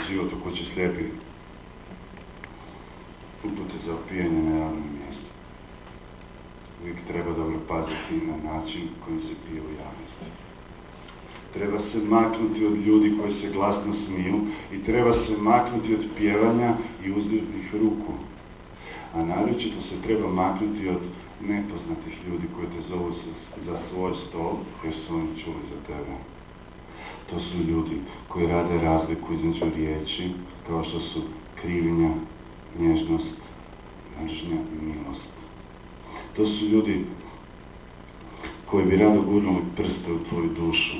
život u kući slijepih, upute za opijanje na javnom mjestu. Uvijek treba dobro paziti na način kojim se pije u javnosti. Treba se maknuti od ljudi koji se glasno smiju i treba se maknuti od pjevanja i uzdižnih ruku. A naročito se treba maknuti od nepoznatih ljudi koji te zovu za svoj stol jer su oni čuli za tebe. To su ljudi koji rade razliku između riječi kao što su krivnja, nježnost, mržnja i milost. To su ljudi koji bi rado gurnuli prste u tvoju dušu.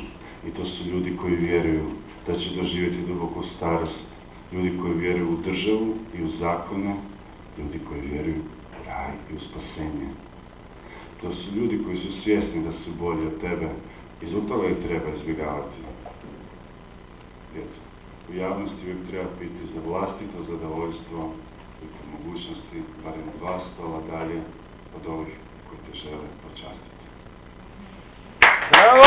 I to su ljudi koji vjeruju da će doživjeti duboku starost. Ljudi koji vjeruju u državu i u zakone. Ljudi koji vjeruju u raj i u spasenje. To su ljudi koji su svjesni da su bolji od tebe i zbog toga ih treba izbjegavati. U javnosti uvijek treba piti za vlastito zadovoljstvo i po mogućnosti barem 2 stola dalje od ovih koji te žele počastiti. Bravo!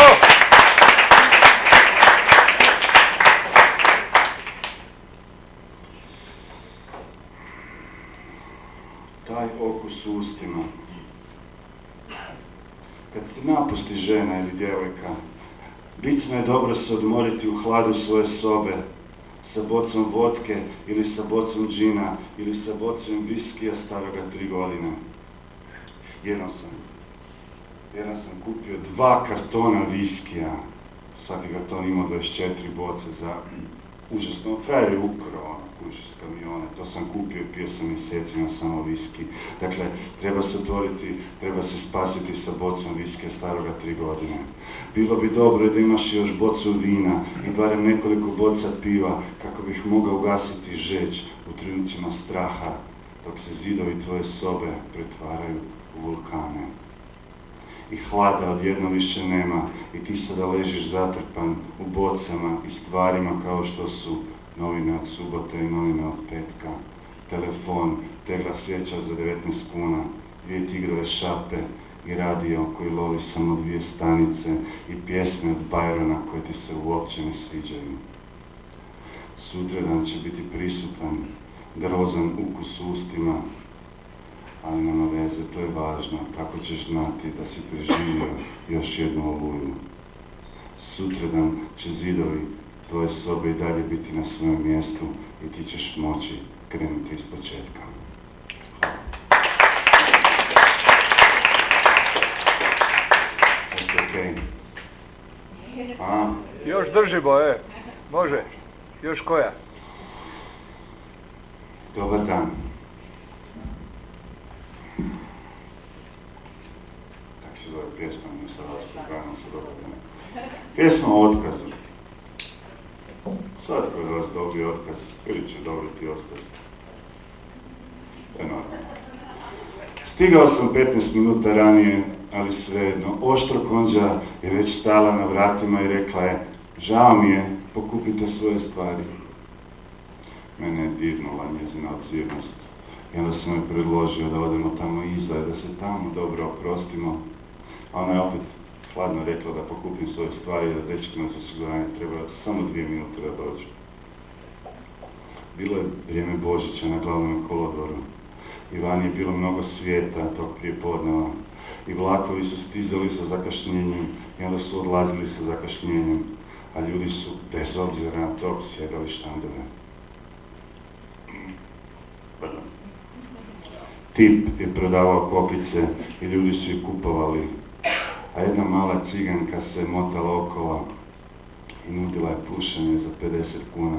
Taj okus u ustima. Kad te napusti žena ili djevojka, bitno je dobro se odmoriti u hladu svoje sobe sa bocom vodke ili sa bocom džina ili sa bocom viskija staroga 3 godine. Jedan sam kupio 2 kartona viskija. Svaki karton imao 24 boce za užasno. Frajer je ukrao kuću s kamione. To sam kupio i pio sam mjesecima samo viski. Dakle, treba se otvoriti, treba se spasiti sa bocom viskija staroga 3 godine. Bilo bi dobro da imaš još bocu vina i barem nekoliko boca piva kako bih mogao ugasiti žeđ u trenucima straha dok se zidovi tvoje sobe pretvaraju u vulkane. I hlada odjedno više nema i ti sada ležiš zatrpan u bocama i stvarima kao što su novine od subote i novine od petka, telefon, tegla svijeća za 19 kuna, 2 tigrove šape i radio koji lovi samo 2 stanice i pjesme od Byrona koje ti se uopće ne sviđaju. Sutradan će biti prisutan, grozan ukus u ustima, ali nema veze, to je važno, kako ćeš znati da si preživio još jednu oluju. Sutradan će zidovi tvoje sobe i dalje biti na svojem mjestu i ti ćeš moći krenuti iz početka. Okej. Još držimo, može. Još koja? Dobar dan. Tak se zove pjesma, mi sa vas programom se dobar dan. Pjesma o otkazu. Svatko je vas dobio otkaz, ili će dobiti otkaz. To je normalno. Stigao sam 15 minuta ranije, ali svejedno, oštro konđa je već stala na vratima i rekla je, žao mi je, pokupite svoje stvari. Mene je dirnula njezina obzirnost. I onda sam joj predložio da odemo tamo iza i da se tamo dobro oprostimo. A ona je opet hladno rekla da pokupim svoje stvari i da dečkima za osiguranje treba samo 2 minute da dođu. Bilo je vrijeme Božića na glavnom kolodvoru. I vani je bilo mnogo svijeta tog prijepodneva. I vlakovi su stizali sa zakašnjenjem i onda su odlazili sa zakašnjenjem. A ljudi su, bez obzira na to, sjedali štandove. Tip je prodavao kokice i ljudi su ih kupovali. A jedna mala ciganka se motala okolo i nudila je pušenje za 50 kuna,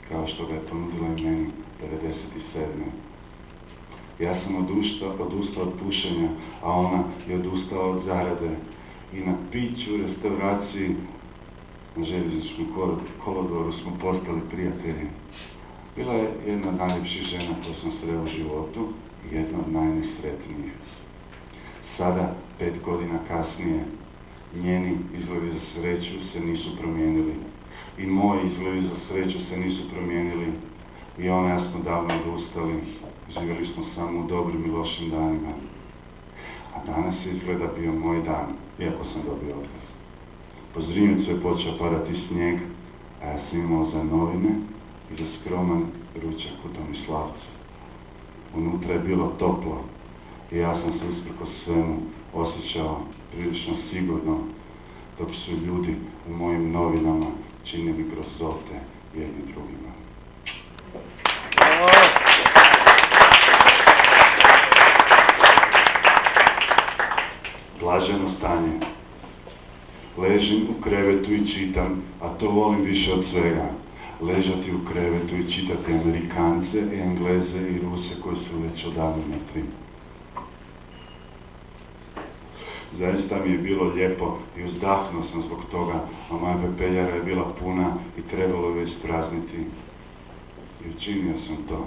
kao što ga je ponudila i meni 97. Ja sam odustao od pušenja, a ona je odustala od zarade. I na piću u restauraciji na željezničkom kolodvoru smo postali prijatelji. Bila je jedna od najljepših žena koju sam sreo u životu i jedna od najnesretnijih. Sada, 5 godina kasnije, njeni izgledi za sreću se nisu promijenili. I moji izgledi za sreću se nisu promijenili. I ona ja smo davno odustali. Živjeli smo samo u dobrim i lošim danima. A danas je izgleda bio moj dan, iako sam dobio otkaz. Po Zrinjevcu je počeo padati snijeg, a ja sam imao za novine i za skroman ručak u Tomislavcu. Unutra je bilo toplo i ja sam se usprkos svemu osjećao prilično sigurno, dok su ljudi u mojim novinama činili grozote jedni drugima. Blaženo stanje. Ležim u krevetu i čitam, a to volim više od svega. Ležati u krevetu i čitati Amerikance, Engleze i Ruse koji su već odavno mrtvi. Zaista mi je bilo lijepo i uzdahnuo sam zbog toga, a moja pepeljara je bila puna i trebalo je isprazniti. I učinio sam to.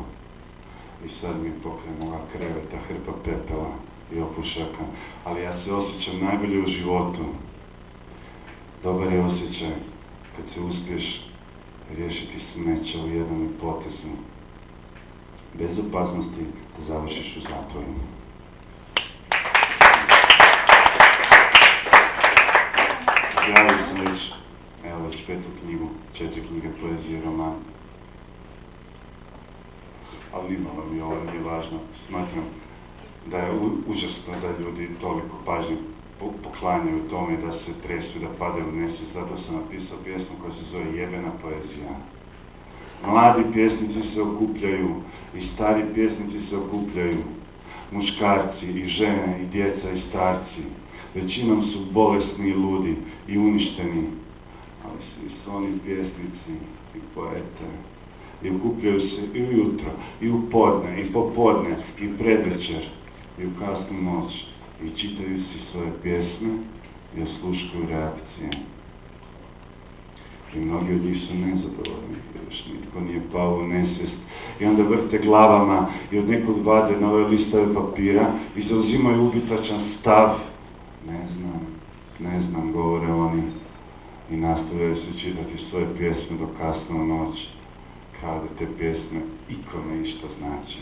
I sad mi je pokraj moga kreveta hrpa pepela i opušaka, ali ja se osjećam najbolje u životu. Dobar je osjećaj kad se uspiješ riješiti smeća u jednom potezu, bez opasnosti da završiš u zatvoru. Objavio sam već 5. knjigu, 4 knjige poezije i roman. Ali nimalo mi ovo nije važno. Smatram da je užasno da ljudi toliko pažnje poklanjaju tome, da se tresu, da padaju u nesvijest. Zato sam napisao pjesmu koja se zove Jebena poezija. Mladi pjesnici se okupljaju i stari pjesnici se okupljaju. Muškarci i žene i djeca i starci. Većinom su bolesni i ludi i uništeni, ali svi su oni pjesnici i poete. I okupljaju se i ujutro, i u podne, i popodne, i predvečer, i u kasnu noć, i čitaju si svoje pjesme i osluškuju reakcije. I mnogi od njih su nezadovoljni, jer još nitko nije pao u nesvijest. I onda vrte glavama i od nekog vade nove listave papira i zauzimaju ubitačan stav. Ne znam, govore oni, i nastavljaju se čitati svoje pjesme do kasno u noć, kao da te pjesme ikome išta znači.